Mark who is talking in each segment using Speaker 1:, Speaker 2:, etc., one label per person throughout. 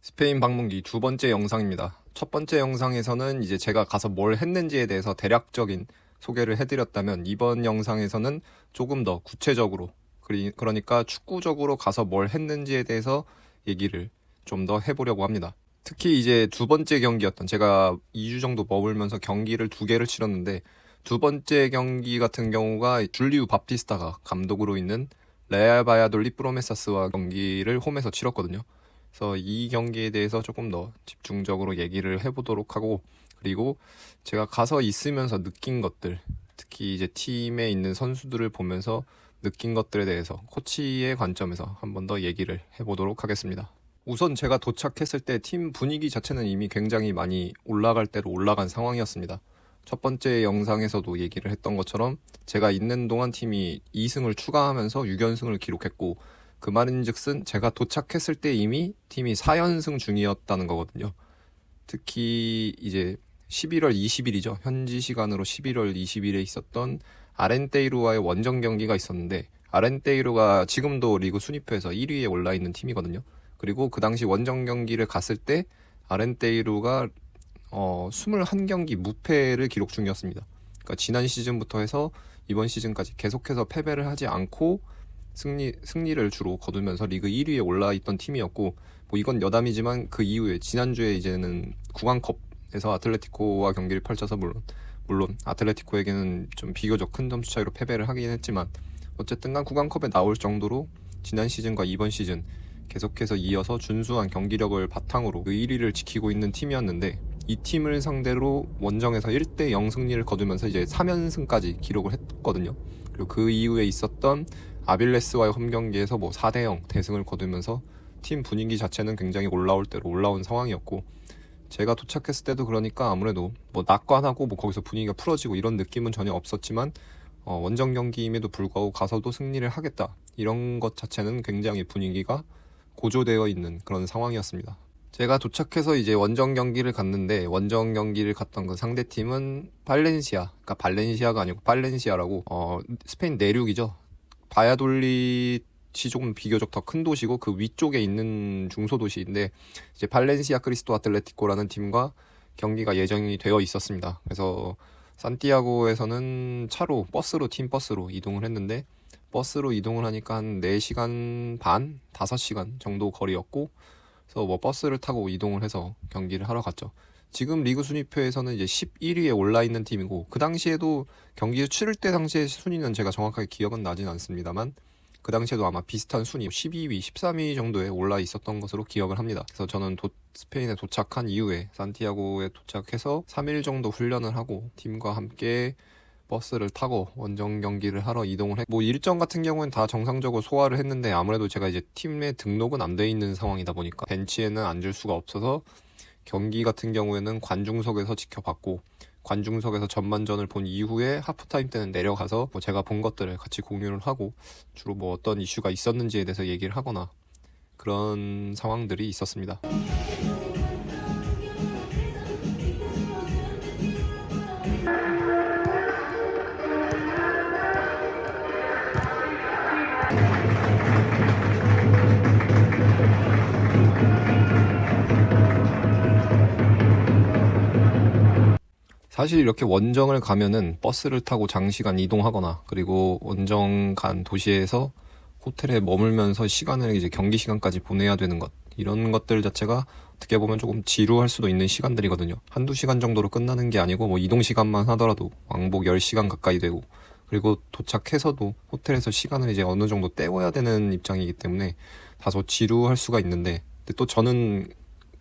Speaker 1: 스페인 방문기 두 번째 영상입니다. 첫 번째 영상에서는 이제 제가 가서 뭘 했는지에 대해서 대략적인 소개를 해드렸다면 이번 영상에서는 조금 더 구체적으로 그러니까 축구적으로 가서 뭘 했는지에 대해서 얘기를 좀 더 해보려고 합니다. 특히 이제 두 번째 경기였던 제가 2주 정도 머물면서 경기를 2개를 치렀는데 두 번째 경기 같은 경우가 줄리우 바티스타가 감독으로 있는 레알 바야돌리 프로메사스와 경기를 홈에서 치렀거든요. 그래서 이 경기에 대해서 조금 더 집중적으로 얘기를 해보도록 하고, 그리고 제가 가서 있으면서 느낀 것들, 특히 이제 팀에 있는 선수들을 보면서 느낀 것들에 대해서 코치의 관점에서 한 번 더 얘기를 해보도록 하겠습니다. 우선 제가 도착했을 때 팀 분위기 자체는 이미 굉장히 많이 올라갈 대로 올라간 상황이었습니다. 첫 번째 영상에서도 얘기를 했던 것처럼 제가 있는 동안 팀이 2승을 추가하면서 6연승을 기록했고, 그 말인즉슨 제가 도착했을 때 이미 팀이 4연승 중이었다는 거거든요. 특히 이제 11월 20일이죠. 현지 시간으로 11월 20일에 있었던 아렌테이루와의 원정 경기가 있었는데, 아렌테이루가 지금도 리그 순위표에서 1위에 올라 있는 팀이거든요. 그리고 그 당시 원정 경기를 갔을 때 아렌테이루가 21경기 무패를 기록 중이었습니다. 그러니까 지난 시즌부터 해서 이번 시즌까지 계속해서 패배를 하지 않고 승리를 주로 거두면서 리그 1위에 올라있던 팀이었고, 뭐 이건 여담이지만 그 이후에 지난주에 이제는 구강컵에서 아틀레티코와 경기를 펼쳐서 물론 아틀레티코에게는 좀 비교적 큰 점수 차이로 패배를 하긴 했지만 어쨌든 간 구강컵에 나올 정도로 지난 시즌과 이번 시즌 계속해서 이어서 준수한 경기력을 바탕으로 그 1위를 지키고 있는 팀이었는데, 이 팀을 상대로 원정에서 1대0 승리를 거두면서 이제 3연승까지 기록을 했거든요. 그리고 그 이후에 있었던 아빌레스와의 홈 경기에서 뭐 4대0 대승을 거두면서 팀 분위기 자체는 굉장히 올라올 대로 올라온 상황이었고, 제가 도착했을 때도 그러니까 아무래도 뭐 낙관하고 뭐 거기서 분위기가 풀어지고 이런 느낌은 전혀 없었지만 원정 경기임에도 불구하고 가서도 승리를 하겠다, 이런 것 자체는 굉장히 분위기가 고조되어 있는 그런 상황이었습니다. 제가 도착해서 이제 원정 경기를 갔는데, 원정 경기를 갔던 그 상대팀은 그러니까 발렌시아가 아니고 팔렌시아라고 스페인 내륙이죠. 바야돌리이 조금 비교적 더 큰 도시고 그 위쪽에 있는 중소도시인데, 이제 발렌시아 크리스토 아틀레티코라는 팀과 경기가 예정이 되어 있었습니다. 그래서 산티아고에서는 팀 버스로 이동을 했는데, 버스로 이동을 하니까 한 4시간 반, 5시간 정도 거리였고, 그래서 뭐 버스를 타고 이동을 해서 경기를 하러 갔죠. 지금 리그 순위표에서는 이제 11위에 올라 있는 팀이고, 그 당시에도 경기를 치를 때 당시의 순위는 제가 정확하게 기억은 나진 않습니다만, 그 당시에도 아마 비슷한 순위 12위, 13위 정도에 올라 있었던 것으로 기억을 합니다. 그래서 저는 스페인에 도착한 이후에 산티아고에 도착해서 3일 정도 훈련을 하고 팀과 함께 버스를 타고 원정 경기를 하러 이동을 했고, 뭐 일정 같은 경우는 다 정상적으로 소화를 했는데, 아무래도 제가 이제 팀에 등록은 안 돼 있는 상황이다 보니까 벤치에는 앉을 수가 없어서 경기 같은 경우에는 관중석에서 지켜봤고, 관중석에서 전반전을 본 이후에 하프타임 때는 내려가서 뭐 제가 본 것들을 같이 공유를 하고, 주로 뭐 어떤 이슈가 있었는지에 대해서 얘기를 하거나 그런 상황들이 있었습니다. 사실 이렇게 원정을 가면은 버스를 타고 장시간 이동하거나, 그리고 원정 간 도시에서 호텔에 머물면서 시간을 이제 경기 시간까지 보내야 되는 것, 이런 것들 자체가 어떻게 보면 조금 지루할 수도 있는 시간들이거든요. 한두 시간 정도로 끝나는 게 아니고 뭐 이동 시간만 하더라도 왕복 10시간 가까이 되고, 그리고 도착해서도 호텔에서 시간을 이제 어느 정도 때워야 되는 입장이기 때문에 다소 지루할 수가 있는데, 근데 또 저는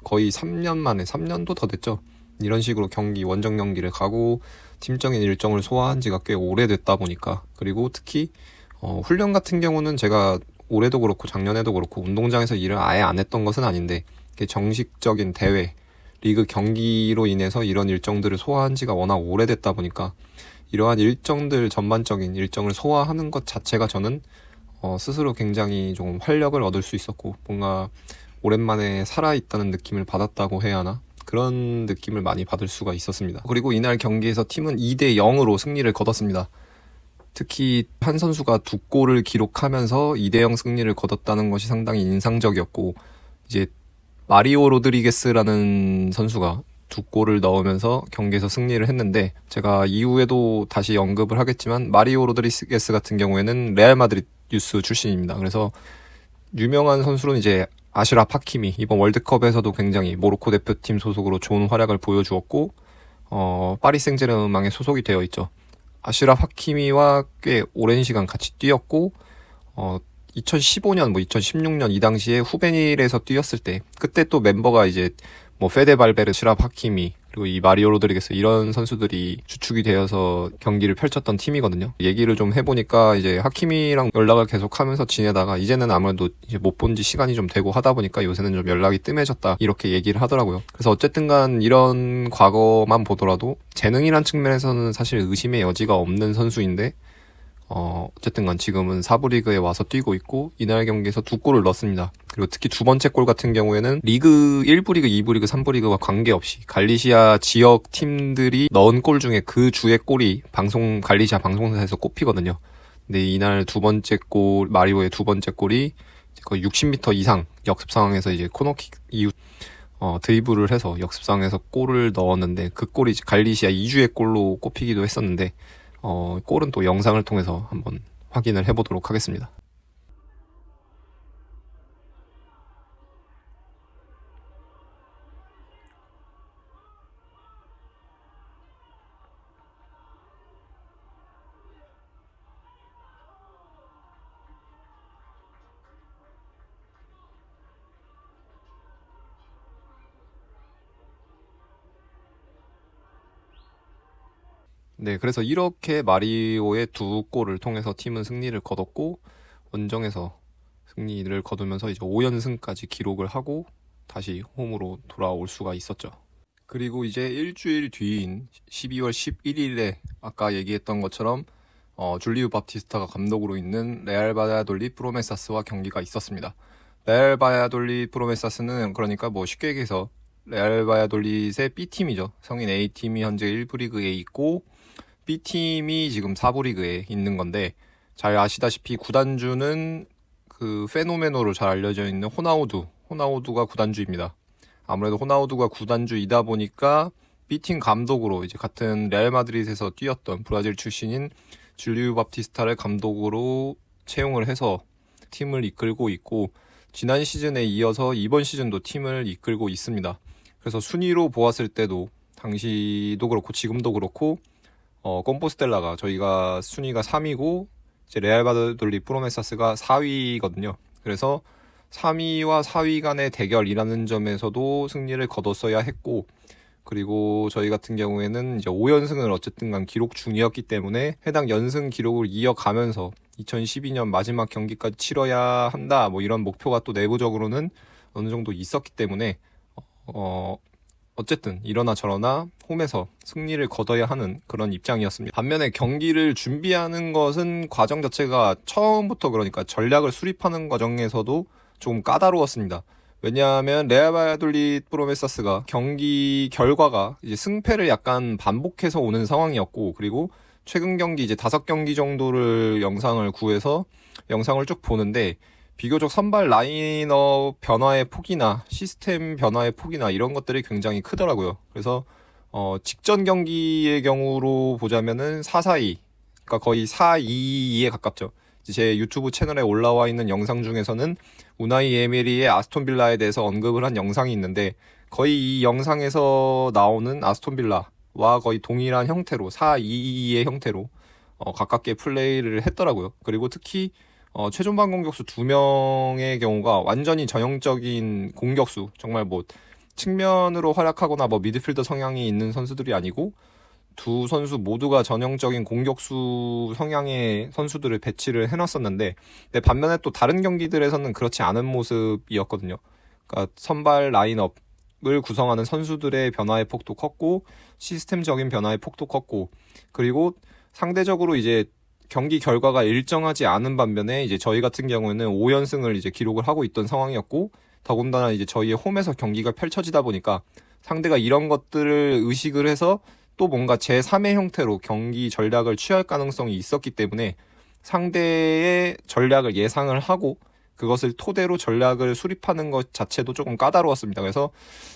Speaker 1: 거의 3년도 더 됐죠. 이런 식으로 원정 경기를 가고 팀적인 일정을 소화한 지가 꽤 오래됐다 보니까, 그리고 특히 훈련 같은 경우는 제가 올해도 그렇고 작년에도 그렇고 운동장에서 일을 아예 안 했던 것은 아닌데, 정식적인 대회, 리그 경기로 인해서 이런 일정들을 소화한 지가 워낙 오래됐다 보니까 이러한 전반적인 일정을 소화하는 것 자체가 저는 스스로 굉장히 좀 활력을 얻을 수 있었고, 뭔가 오랜만에 살아있다는 느낌을 받았다고 해야 하나? 그런 느낌을 많이 받을 수가 있었습니다. 그리고 이날 경기에서 팀은 2대0으로 승리를 거뒀습니다. 특히 한 선수가 2골을 기록하면서 2대0 승리를 거뒀다는 것이 상당히 인상적이었고, 이제 마리오 로드리게스라는 선수가 2골을 넣으면서 경기에서 승리를 했는데, 제가 이후에도 다시 언급을 하겠지만 마리오 로드리게스 같은 경우에는 레알 마드리드 유스 출신입니다. 그래서 유명한 선수로는 이제 아슈라프 하키미, 이번 월드컵에서도 굉장히 모로코 대표팀 소속으로 좋은 활약을 보여주었고 파리 생제르맹에 소속이 되어 있죠. 아슈라프 하키미와 꽤 오랜 시간 같이 뛰었고 2015년, 2016년 이 당시에 후베닐에서 뛰었을 때, 그때 또 멤버가 이제 페데 발베르, 슈라프 하키미, 그리고 이 마리오 로드리게스, 이런 선수들이 주축이 되어서 경기를 펼쳤던 팀이거든요. 얘기를 좀 해보니까 이제 하키미랑 연락을 계속 하면서 지내다가 이제는 아무래도 이제 못 본 지 시간이 좀 되고 하다 보니까 요새는 좀 연락이 뜸해졌다, 이렇게 얘기를 하더라고요. 그래서 어쨌든 간 이런 과거만 보더라도 재능이란 측면에서는 사실 의심의 여지가 없는 선수인데, 어쨌든 간 지금은 4부 리그에 와서 뛰고 있고 이날 경기에서 2골을 넣었습니다. 그리고 특히 두 번째 골 같은 경우에는 리그 1부 리그, 2부 리그, 3부 리그와 관계없이 갈리시아 지역 팀들이 넣은 골 중에 그 주의 골이 갈리시아 방송사에서 꼽히거든요. 근데 이날 두 번째 골, 마리오의 두 번째 골이 거의 60m 이상 역습 상황에서 이제 코너킥 이후 드리블을 해서 역습 상황에서 골을 넣었는데, 그 골이 갈리시아 2주의 골로 꼽히기도 했었는데 골은 또 영상을 통해서 한번 확인을 해보도록 하겠습니다. 네, 그래서 이렇게 마리오의 2골을 통해서 팀은 승리를 거뒀고, 원정에서 승리를 거두면서 이제 5연승까지 기록을 하고 다시 홈으로 돌아올 수가 있었죠. 그리고 이제 일주일 뒤인 12월 11일에 아까 얘기했던 것처럼 줄리우 바티스타가 감독으로 있는 레알 바야돌리 프로메사스와 경기가 있었습니다. 레알 바야돌리 프로메사스는 그러니까 쉽게 얘기해서 레알 바야돌리의 B팀이죠. 성인 A팀이 현재 1부 리그에 있고 B팀이 지금 4부 리그에 있는 건데, 잘 아시다시피 구단주는 그 페노메노로 잘 알려져 있는 호나우두가 구단주입니다. 아무래도 호나우두가 구단주이다 보니까 B팀 감독으로 이제 같은 레알 마드리드에서 뛰었던 브라질 출신인 줄리우 바티스타를 감독으로 채용을 해서 팀을 이끌고 있고, 지난 시즌에 이어서 이번 시즌도 팀을 이끌고 있습니다. 그래서 순위로 보았을 때도 당시도 그렇고 지금도 그렇고 콤포스텔라가 저희가 순위가 3위고 이제 레알 바야돌리 프로메사스가 4위거든요. 그래서 3위와 4위 간의 대결이라는 점에서도 승리를 거뒀어야 했고, 그리고 저희 같은 경우에는 이제 5연승을 어쨌든 간 기록 중이었기 때문에 해당 연승 기록을 이어가면서 2012년 마지막 경기까지 치러야 한다, 이런 목표가 또 내부적으로는 어느 정도 있었기 때문에 어쨌든 이러나 저러나 홈에서 승리를 거둬야 하는 그런 입장이었습니다. 반면에 경기를 준비하는 것은 과정 자체가 처음부터, 그러니까 전략을 수립하는 과정에서도 좀 까다로웠습니다. 왜냐하면 레알 바야돌리 프로메사스가 경기 결과가 이제 승패를 약간 반복해서 오는 상황이었고, 그리고 최근 경기 이제 5경기 정도를 영상을 구해서 영상을 쭉 보는데 비교적 선발 라인업 변화의 폭이나 시스템 변화의 폭이나 이런 것들이 굉장히 크더라고요. 그래서 직전 경기의 경우로 보자면은 4-4-2, 그러니까 거의 4-2-2에 가깝죠. 제 유튜브 채널에 올라와 있는 영상 중에서는 우나이 에메리의 아스톤 빌라에 대해서 언급을 한 영상이 있는데, 거의 이 영상에서 나오는 아스톤 빌라와 거의 동일한 형태로 4-2-2의 형태로 가깝게 플레이를 했더라고요. 그리고 특히 최전방 공격수 2명의 경우가 완전히 전형적인 공격수, 정말 측면으로 활약하거나 미드필더 성향이 있는 선수들이 아니고 두 선수 모두가 전형적인 공격수 성향의 선수들을 배치를 해놨었는데, 근데 반면에 또 다른 경기들에서는 그렇지 않은 모습이었거든요. 그러니까 선발 라인업을 구성하는 선수들의 변화의 폭도 컸고 시스템적인 변화의 폭도 컸고, 그리고 상대적으로 이제 경기 결과가 일정하지 않은 반면에 이제 저희 같은 경우에는 5연승을 이제 기록을 하고 있던 상황이었고, 더군다나 이제 저희의 홈에서 경기가 펼쳐지다 보니까 상대가 이런 것들을 의식을 해서 또 뭔가 제3의 형태로 경기 전략을 취할 가능성이 있었기 때문에 상대의 전략을 예상을 하고 그것을 토대로 전략을 수립하는 것 자체도 조금 까다로웠습니다. 그래서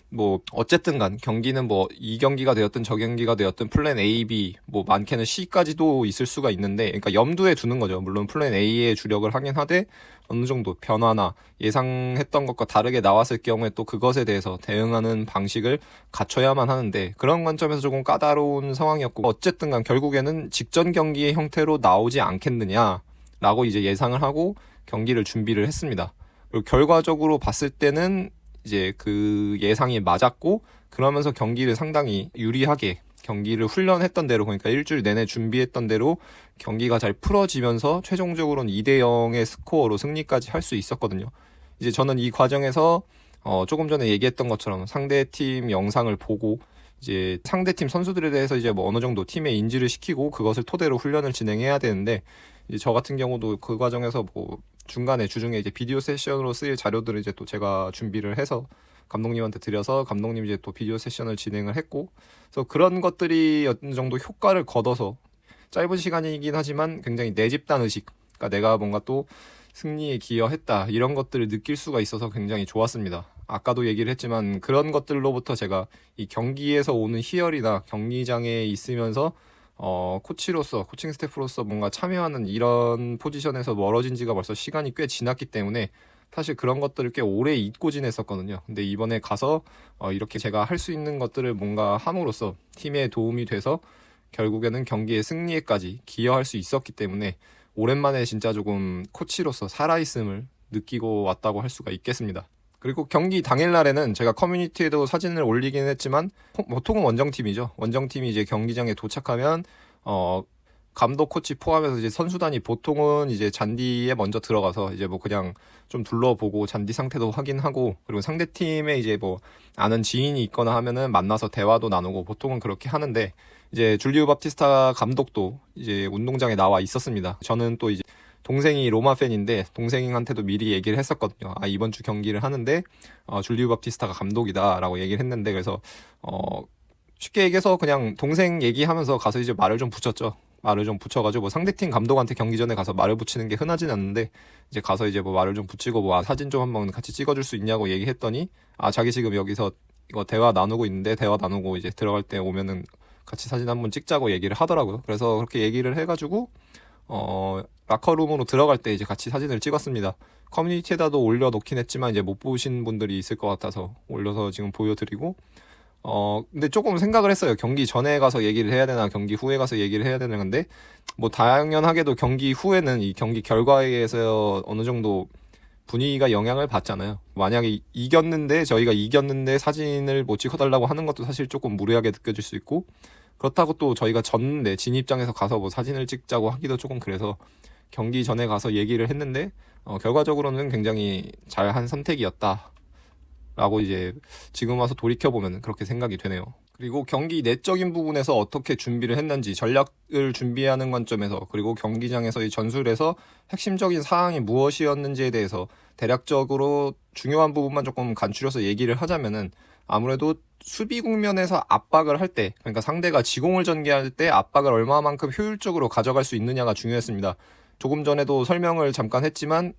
Speaker 1: 뭐 어쨌든 간 경기는 뭐 이 경기가 되었든 저 경기가 되었든 플랜 A, B, 뭐 많게는 C까지도 있을 수가 있는데, 그러니까 염두에 두는 거죠. 물론 플랜 A에 주력을 하긴 하되 어느 정도 변화나 예상했던 것과 다르게 나왔을 경우에 또 그것에 대해서 대응하는 방식을 갖춰야만 하는데, 그런 관점에서 조금 까다로운 상황이었고, 어쨌든 간 결국에는 직전 경기의 형태로 나오지 않겠느냐라고 이제 예상을 하고 경기를 준비를 했습니다. 그리고 결과적으로 봤을 때는 이제 그 예상이 맞았고, 그러면서 경기를 상당히 유리하게 경기를 훈련했던 대로, 그러니까 일주일 내내 준비했던 대로 경기가 잘 풀어지면서 최종적으로는 2대0의 스코어로 승리까지 할 수 있었거든요. 이제 저는 이 과정에서 조금 전에 얘기했던 것처럼 상대팀 영상을 보고 이제 상대팀 선수들에 대해서 이제 뭐 어느 정도 팀에 인지를 시키고 그것을 토대로 훈련을 진행해야 되는데, 이제 저 같은 경우도 그 과정에서 뭐 중간에 주중에 이제 비디오 세션으로 쓰일 자료들을 이제 또 제가 준비를 해서 감독님한테 드려서 감독님이 이제 또 비디오 세션을 진행을 했고, 그래서 그런 것들이 어느 정도 효과를 거둬서 짧은 시간이긴 하지만 굉장히 내 집단 의식, 그러니까 내가 뭔가 또 승리에 기여했다 이런 것들을 느낄 수가 있어서 굉장히 좋았습니다. 아까도 얘기를 했지만 그런 것들로부터 제가 이 경기에서 오는 희열이나 경기장에 있으면서 코치로서, 코칭 스태프로서 뭔가 참여하는 이런 포지션에서 멀어진 지가 벌써 시간이 꽤 지났기 때문에 사실 그런 것들을 꽤 오래 잊고 지냈었거든요. 근데 이번에 가서 이렇게 제가 할 수 있는 것들을 뭔가 함으로써 팀에 도움이 돼서 결국에는 경기의 승리에까지 기여할 수 있었기 때문에 오랜만에 진짜 조금 코치로서 살아있음을 느끼고 왔다고 할 수가 있겠습니다. 그리고 경기 당일날에는 제가 커뮤니티에도 사진을 올리긴 했지만 보통은 원정팀이죠. 원정팀이 이제 경기장에 도착하면 감독, 코치 포함해서 이제 선수단이 보통은 이제 잔디에 먼저 들어가서 이제 뭐 그냥 좀 둘러보고 잔디 상태도 확인하고, 그리고 상대팀에 이제 뭐 아는 지인이 있거나 하면은 만나서 대화도 나누고 보통은 그렇게 하는데, 이제 줄리오 바티스타 감독도 이제 운동장에 나와 있었습니다. 저는 또 이제 동생이 로마 팬인데 동생한테도 미리 얘기를 했었거든요. 이번 주 경기를 하는데 줄리오 바티스타가 감독이다라고 얘기를 했는데, 그래서 쉽게 얘기해서 그냥 동생 얘기하면서 가서 이제 말을 좀 붙였죠. 말을 좀 붙여가지고 뭐 상대팀 감독한테 경기 전에 가서 말을 붙이는 게 흔하진 않는데, 이제 가서 이제 뭐 말을 좀 붙이고 뭐 사진 좀 한번 같이 찍어줄 수 있냐고 얘기했더니 자기 지금 여기서 이거 대화 나누고 있는데 대화 나누고 이제 들어갈 때 오면은 같이 사진 한번 찍자고 얘기를 하더라고요. 그래서 그렇게 얘기를 해가지고 라커룸으로 들어갈 때 이제 같이 사진을 찍었습니다. 커뮤니티에다도 올려놓긴 했지만 이제 못 보신 분들이 있을 것 같아서 올려서 지금 보여드리고, 근데 조금 생각을 했어요. 경기 전에 가서 얘기를 해야 되나 경기 후에 가서 얘기를 해야 되나. 근데 뭐 당연하게도 경기 후에는 이 경기 결과에 의해서 어느 정도 분위기가 영향을 받잖아요. 만약에 저희가 이겼는데 사진을 못 찍어달라고 하는 것도 사실 조금 무례하게 느껴질 수 있고, 그렇다고 또 저희가 졌는데 진 입장에서 가서 뭐 사진을 찍자고 하기도 조금 그래서 경기 전에 가서 얘기를 했는데 결과적으로는 굉장히 잘한 선택이었다 라고 이제 지금 와서 돌이켜보면 그렇게 생각이 되네요. 그리고 경기 내적인 부분에서 어떻게 준비를 했는지, 전략을 준비하는 관점에서, 그리고 경기장에서의 전술에서 핵심적인 사항이 무엇이었는지에 대해서 대략적으로 중요한 부분만 조금 간추려서 얘기를 하자면은, 아무래도 수비 국면에서 압박을 할 때, 그러니까 상대가 지공을 전개할 때 압박을 얼마만큼 효율적으로 가져갈 수 있느냐가 중요했습니다. 조금 전에도 설명을 잠깐 했지만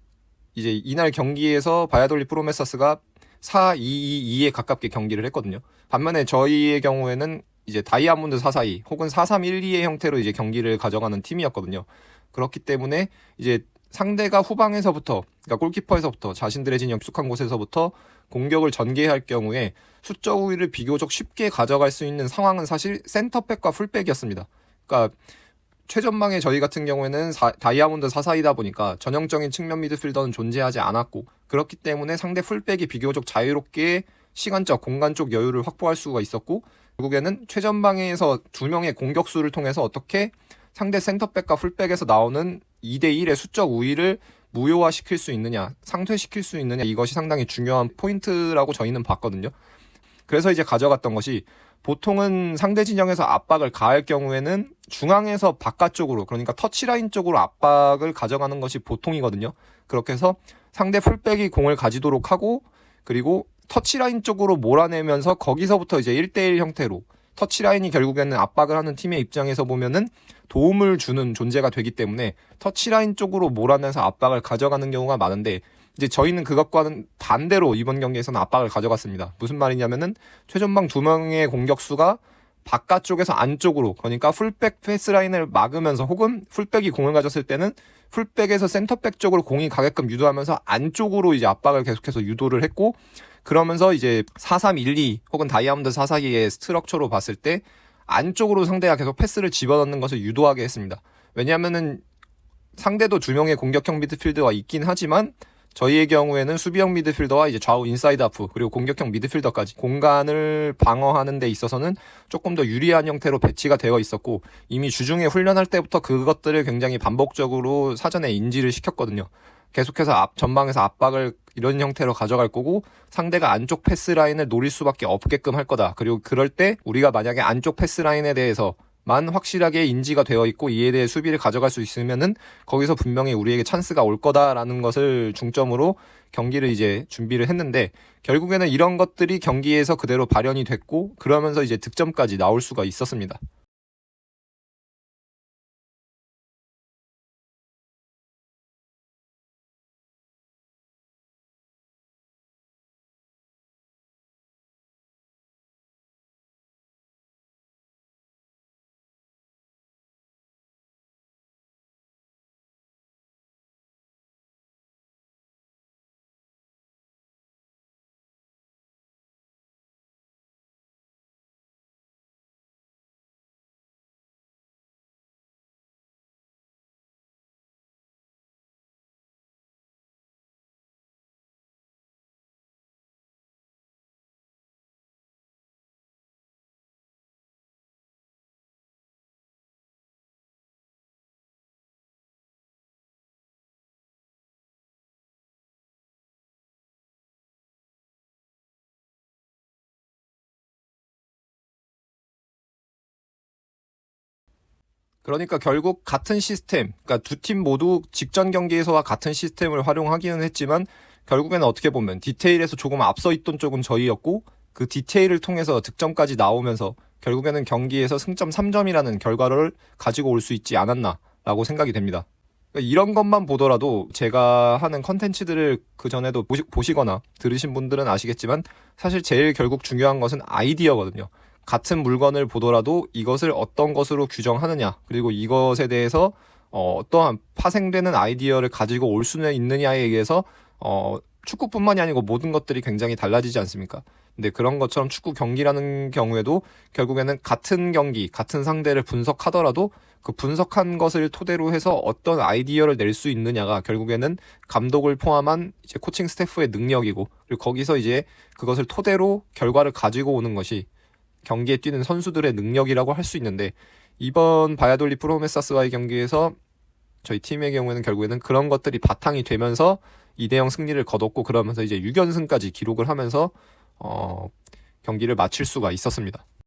Speaker 1: 이제 이날 경기에서 바야돌리 프로메사스가 4-2-2-2에 가깝게 경기를 했거든요. 반면에 저희의 경우에는 이제 다이아몬드 4-4-2 혹은 4-3-1-2의 형태로 이제 경기를 가져가는 팀이었거든요. 그렇기 때문에 이제 상대가 후방에서부터, 그러니까 골키퍼에서부터 자신들의 진영 익숙한 곳에서부터 공격을 전개할 경우에 수적 우위를 비교적 쉽게 가져갈 수 있는 상황은 사실 센터백과 풀백이었습니다. 그러니까 최전방에 저희 같은 경우에는 다이아몬드 4-4-2다 보니까 전형적인 측면 미드필더는 존재하지 않았고, 그렇기 때문에 상대 풀백이 비교적 자유롭게 시간적, 공간적 여유를 확보할 수가 있었고, 결국에는 최전방에서 두 명의 공격수를 통해서 어떻게 상대 센터백과 풀백에서 나오는 2대1의 수적 우위를 무효화시킬 수 있느냐, 상쇄시킬 수 있느냐, 이것이 상당히 중요한 포인트라고 저희는 봤거든요. 그래서 이제 가져갔던 것이, 보통은 상대 진영에서 압박을 가할 경우에는 중앙에서 바깥쪽으로, 그러니까 터치라인 쪽으로 압박을 가져가는 것이 보통이거든요. 그렇게 해서 상대 풀백이 공을 가지도록 하고, 그리고 터치라인 쪽으로 몰아내면서 거기서부터 이제 1대1 형태로, 터치라인이 결국에는 압박을 하는 팀의 입장에서 보면은 도움을 주는 존재가 되기 때문에 터치라인 쪽으로 몰아내서 압박을 가져가는 경우가 많은데, 이제 저희는 그것과는 반대로 이번 경기에서는 압박을 가져갔습니다. 무슨 말이냐면은 최전방 2명의 공격수가 바깥쪽에서 안쪽으로, 그러니까 풀백 패스라인을 막으면서 혹은 풀백이 공을 가졌을 때는 풀백에서 센터백 쪽으로 공이 가게끔 유도하면서 안쪽으로 이제 압박을 계속해서 유도를 했고, 그러면서 이제 4-3-1-2 혹은 다이아몬드 4-4-2의 스트럭처로 봤을 때 안쪽으로 상대가 계속 패스를 집어넣는 것을 유도하게 했습니다. 왜냐하면은 상대도 2명의 공격형 미드필더가 있긴 하지만 저희의 경우에는 수비형 미드필더와 이제 좌우 인사이드 하프 그리고 공격형 미드필더까지 공간을 방어하는 데 있어서는 조금 더 유리한 형태로 배치가 되어 있었고, 이미 주중에 훈련할 때부터 그것들을 굉장히 반복적으로 사전에 인지를 시켰거든요. 계속해서 전방에서 압박을 이런 형태로 가져갈 거고 상대가 안쪽 패스 라인을 노릴 수밖에 없게끔 할 거다. 그리고 그럴 때 우리가 만약에 안쪽 패스 라인에 대해서만 확실하게 인지가 되어 있고 이에 대해 수비를 가져갈 수 있으면은 거기서 분명히 우리에게 찬스가 올 거다라는 것을 중점으로 경기를 이제 준비를 했는데, 결국에는 이런 것들이 경기에서 그대로 발현이 됐고 그러면서 이제 득점까지 나올 수가 있었습니다. 그러니까 결국 같은 시스템, 그러니까 두 팀 모두 직전 경기에서와 같은 시스템을 활용하기는 했지만 결국에는 어떻게 보면 디테일에서 조금 앞서 있던 쪽은 저희였고, 그 디테일을 통해서 득점까지 나오면서 결국에는 경기에서 승점 3점이라는 결과를 가지고 올 수 있지 않았나라고 생각이 됩니다. 그러니까 이런 것만 보더라도 제가 하는 컨텐츠들을 그전에도 보시거나 들으신 분들은 아시겠지만 사실 제일 결국 중요한 것은 아이디어거든요. 같은 물건을 보더라도 이것을 어떤 것으로 규정하느냐, 그리고 이것에 대해서 어떠한 파생되는 아이디어를 가지고 올 수는 있느냐에 의해서 축구뿐만이 아니고 모든 것들이 굉장히 달라지지 않습니까? 근데 그런 것처럼 축구 경기라는 경우에도 결국에는 같은 경기, 같은 상대를 분석하더라도 그 분석한 것을 토대로 해서 어떤 아이디어를 낼 수 있느냐가 결국에는 감독을 포함한 이제 코칭 스태프의 능력이고, 그리고 거기서 이제 그것을 토대로 결과를 가지고 오는 것이 경기에 뛰는 선수들의 능력이라고 할 수 있는데, 이번 바야돌리 프로메사스와의 경기에서 저희 팀의 경우에는 결국에는 그런 것들이 바탕이 되면서 2-0 승리를 거뒀고, 그러면서 이제 6연승까지 기록을 하면서 경기를 마칠 수가 있었습니다.